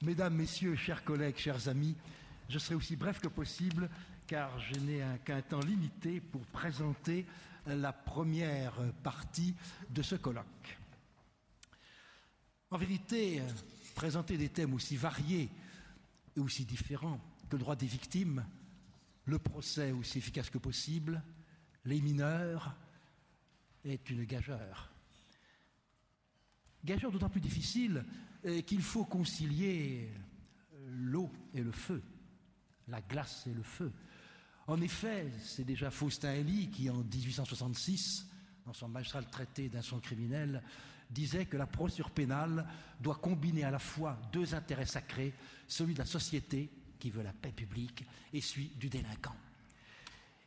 Mesdames, Messieurs, chers collègues, chers amis, je serai aussi bref que possible car je n'ai qu'un temps limité pour présenter la première partie de ce colloque. En vérité, présenter des thèmes aussi variés et aussi différents que le droit des victimes, le procès aussi efficace que possible, les mineurs, est une gageure. Gageure d'autant plus difficile qu'il faut concilier l'eau et le feu, la glace et le feu. En effet, c'est déjà Faustin Hélie qui, en 1866, dans son magistral traité d'instruction criminelle, disait que la procédure pénale doit combiner à la fois deux intérêts sacrés, celui de la société, qui veut la paix publique, et celui du délinquant.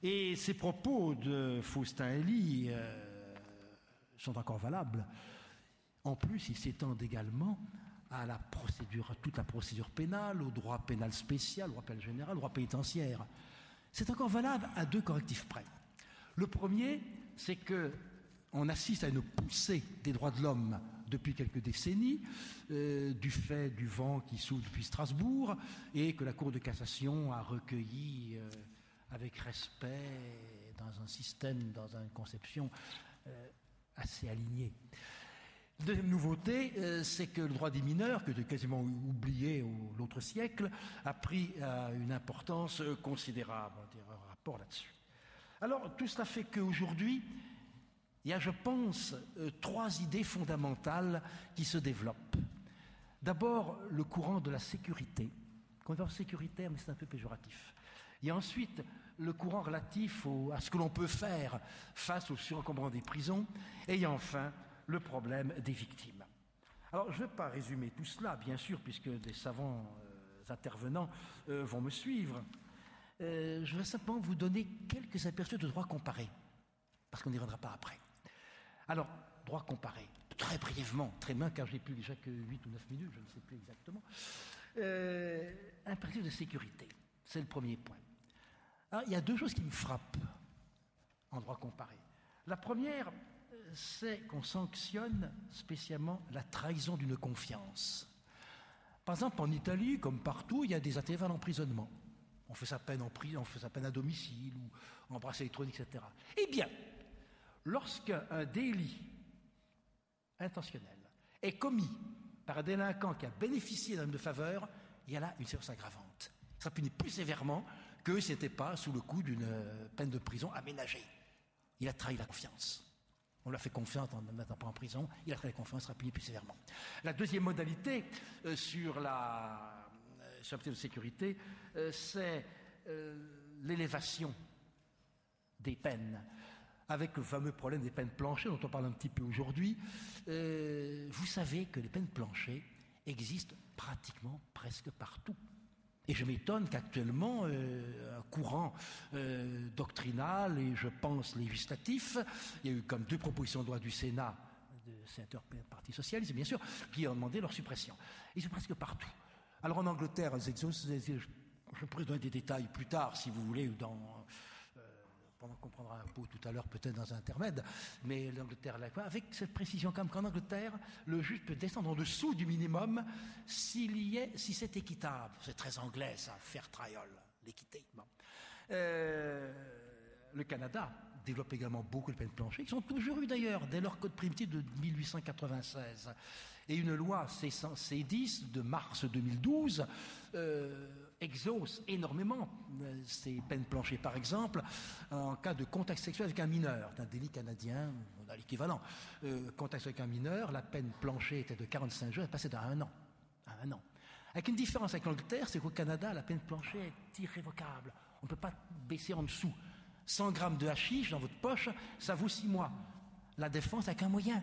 Et ces propos de Faustin Hélie sont encore valables. En plus, ils s'étendent également à toute la procédure pénale, au droit pénal spécial, au droit pénal général, au droit pénitentiaire. C'est encore valable à deux correctifs près. Le premier, c'est que on assiste à une poussée des droits de l'homme depuis quelques décennies, du fait du vent qui souffle depuis Strasbourg, et que la Cour de cassation a recueilli avec respect, dans un système, dans une conception assez alignée. Deuxième nouveauté, c'est que le droit des mineurs, que j'ai quasiment oublié l'autre siècle, a pris une importance considérable. On dirait un rapport là-dessus. Alors, tout cela fait qu'aujourd'hui, il y a, je pense, trois idées fondamentales qui se développent. D'abord, le courant de la sécurité. Qu'on va dire sécuritaire, mais c'est un peu péjoratif. Il y a ensuite le courant relatif à ce que l'on peut faire face au surencombrement des prisons. Et il y a enfin le problème des victimes. Alors, je ne vais pas résumer tout cela, bien sûr, puisque des savants intervenants vont me suivre. Je vais simplement vous donner quelques aperçus de droit comparé, parce qu'on n'y reviendra pas après. Alors, droit comparé, très brièvement, très bien, car je n'ai plus déjà que 8 ou 9 minutes, je ne sais plus exactement. Un principe de sécurité, c'est le premier point. Alors, il y a deux choses qui me frappent en droit comparé. La première, c'est qu'on sanctionne spécialement la trahison d'une confiance. Par exemple, en Italie, comme partout, il y a des intervalles d'emprisonnement. On fait sa peine en prison, on fait sa peine à domicile ou en bracelet électronique, etc. Eh bien, lorsqu'un délit intentionnel est commis par un délinquant qui a bénéficié d'un homme de faveur, il y a là une séance aggravante. Il sera puni plus sévèrement que si ce n'était pas sous le coup d'une peine de prison aménagée. Il a trahi la confiance. On lui a fait confiance en ne mettant pas en prison, il a trahi la confiance, il sera puni plus sévèrement. La deuxième modalité sur la de sécurité, c'est l'élévation des peines, avec le fameux problème des peines planchées dont on parle un petit peu aujourd'hui. Vous savez que les peines planchées existent pratiquement presque partout. Et je m'étonne qu'actuellement, un courant doctrinal et je pense législatif, il y a eu comme deux propositions de loi du Sénat, de sénateurs du Parti socialiste, bien sûr, qui ont demandé leur suppression. Ils sont presque partout. Alors en Angleterre, je pourrais donner des détails plus tard, si vous voulez, pendant qu'on prendra un pot tout à l'heure, peut-être dans un intermède, mais l'Angleterre, avec cette précision quand même qu'en Angleterre, le juge peut descendre en dessous du minimum si c'est équitable. C'est très anglais, ça, fair trial, l'équité. Bon. Le Canada développe également beaucoup de peines planchées, qui sont toujours eues d'ailleurs, dès leur code primitif de 1896. Et une loi C10 de mars 2012 exauce énormément ces peines planchées. Par exemple, en cas de contact sexuel avec un mineur, c'est un délit canadien, on a l'équivalent. Contact avec un mineur, la peine planchée était de 45 jours, elle passait à 1 an. À 1 an. Avec une différence avec l'Angleterre, c'est qu'au Canada, la peine planchée est irrévocable. On ne peut pas baisser en dessous. 100 grammes de hashish dans votre poche, ça vaut 6 mois. La défense avec un moyen.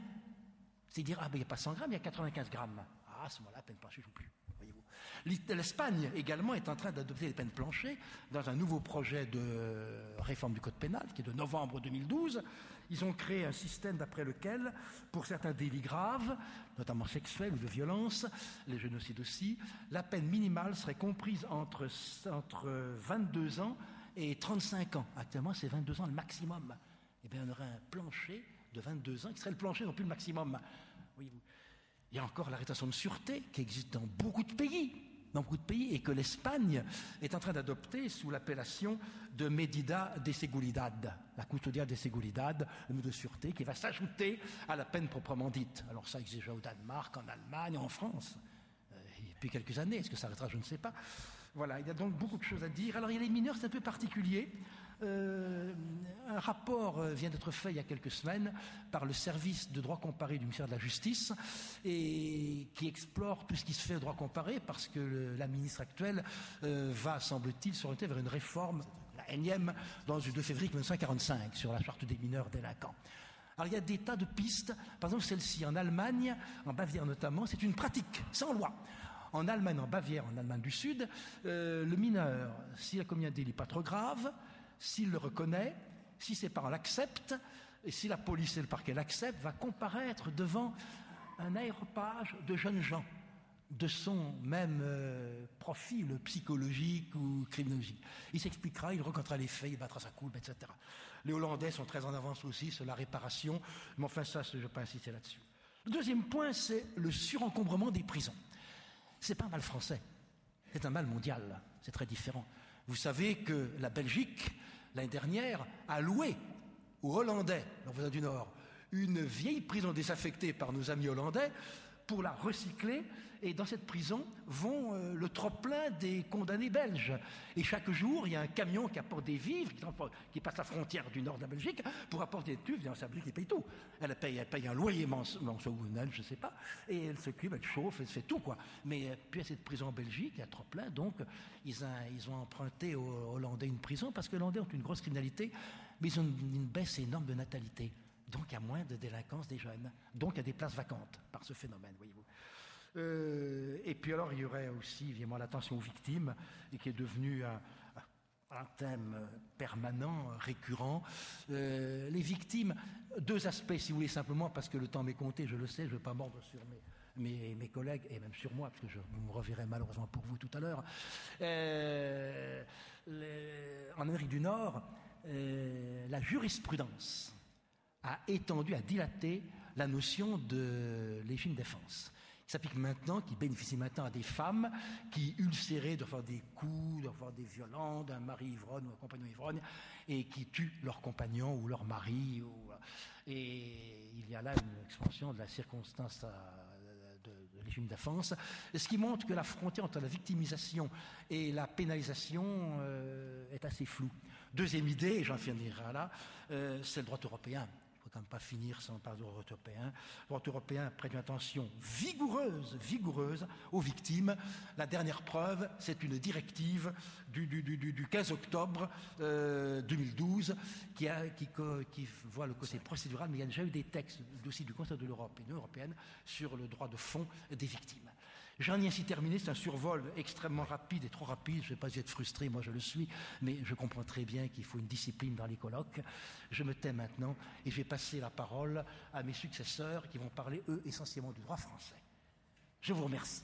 C'est dire, il n'y a pas 100 grammes, il y a 95 grammes. À ce moment-là, la peine planchée ne joue plus, voyez-vous. L'Espagne également est en train d'adopter les peines planchées dans un nouveau projet de réforme du code pénal, qui est de novembre 2012. Ils ont créé un système d'après lequel, pour certains délits graves, notamment sexuels ou de violence, les génocides aussi, la peine minimale serait comprise entre 22 ans et 35 ans. Actuellement, c'est 22 ans le maximum. Eh bien, on aurait un plancher de 22 ans qui serait le plancher, non plus le maximum. Voyez-vous. Il y a encore la rétention de sûreté qui existe dans beaucoup de pays. dans beaucoup de pays et que l'Espagne est en train d'adopter sous l'appellation de Medida de Seguridad, la custodia de Seguridad, le mot de sûreté, qui va s'ajouter à la peine proprement dite. Alors ça existe déjà au Danemark, en Allemagne, en France, depuis quelques années. Est-ce que ça arrêtera? Je ne sais pas. Voilà, il y a donc beaucoup de choses à dire. Alors il y a les mineurs, c'est un peu particulier. Un rapport vient d'être fait il y a quelques semaines par le service de droit comparé du ministère de la Justice et qui explore tout ce qui se fait au droit comparé parce que la ministre actuelle va, semble-t-il, s'orienter vers une réforme, la énième, dans le 2 février 1945 sur la charte des mineurs délinquants. Alors il y a des tas de pistes, par exemple celle-ci en Allemagne, en Bavière notamment, c'est une pratique sans loi. En Allemagne, en Bavière, en Allemagne du Sud, le mineur, s'il a commis un délit pas trop grave, s'il le reconnaît, si ses parents l'acceptent, et si la police et le parquet l'acceptent, va comparaître devant un aréopage de jeunes gens, de son même profil psychologique ou criminologique. Il s'expliquera, il racontera les faits, il battra sa coulpe, etc. Les Hollandais sont très en avance aussi sur la réparation, mais enfin ça, je ne vais pas insister là-dessus. Le deuxième point, c'est le surencombrement des prisons. C'est pas un mal français, c'est un mal mondial, c'est très différent. Vous savez que la Belgique, l'année dernière, a loué aux Hollandais, leurs voisins du Nord, une vieille prison désaffectée par nos amis hollandais pour la recycler. Et dans cette prison vont le trop-plein des condamnés belges. Et chaque jour, il y a un camion qui apporte des vivres, qui passe la frontière du nord de la Belgique pour apporter des tubes. C'est la Belgique qui paye tout. Elle paye un loyer mensuel, je ne sais pas. Et elle s'occupe, elle chauffe, elle fait tout, quoi. Mais puis il y a cette prison en Belgique, il y a trop-plein. Donc, ils ont emprunté aux Hollandais une prison parce que les Hollandais ont une grosse criminalité, mais ils ont une baisse énorme de natalité. Donc, il y a moins de délinquance des jeunes. Donc, il y a des places vacantes par ce phénomène, voyez-vous. Et puis alors, il y aurait aussi, évidemment, l'attention aux victimes, et qui est devenu un thème permanent, récurrent. Les victimes, deux aspects, si vous voulez, simplement, parce que le temps m'est compté, je le sais, je ne veux pas mordre sur mes collègues, et même sur moi, parce que je me reverrai malheureusement pour vous tout à l'heure. En Amérique du Nord, la jurisprudence a étendu, a dilaté la notion de légitime défense. Qui s'applique maintenant, qui bénéficie maintenant à des femmes qui, ulcérées de faire des coups, de faire des violences, d'un mari ivrogne ou un compagnon ivrogne, et qui tuent leur compagnon ou leur mari. Et il y a là une expansion de la circonstance de légitime défense, ce qui montre que la frontière entre la victimisation et la pénalisation est assez floue. Deuxième idée, et j'en finirai là, c'est le droit européen. Il ne faut quand même pas finir sans parler du droit européen. Le droit européen prête une attention vigoureuse aux victimes. La dernière preuve, c'est une directive du 15 octobre 2012 qui voit le côté procédural, mais il y a déjà eu des textes aussi du Conseil de l'Europe et de l'Union européenne sur le droit de fond des victimes. J'en ai ainsi terminé, c'est un survol extrêmement rapide et trop rapide, je ne vais pas être frustré, moi je le suis, mais je comprends très bien qu'il faut une discipline dans les colloques. Je me tais maintenant et je vais passer la parole à mes successeurs qui vont parler, eux, essentiellement du droit français. Je vous remercie.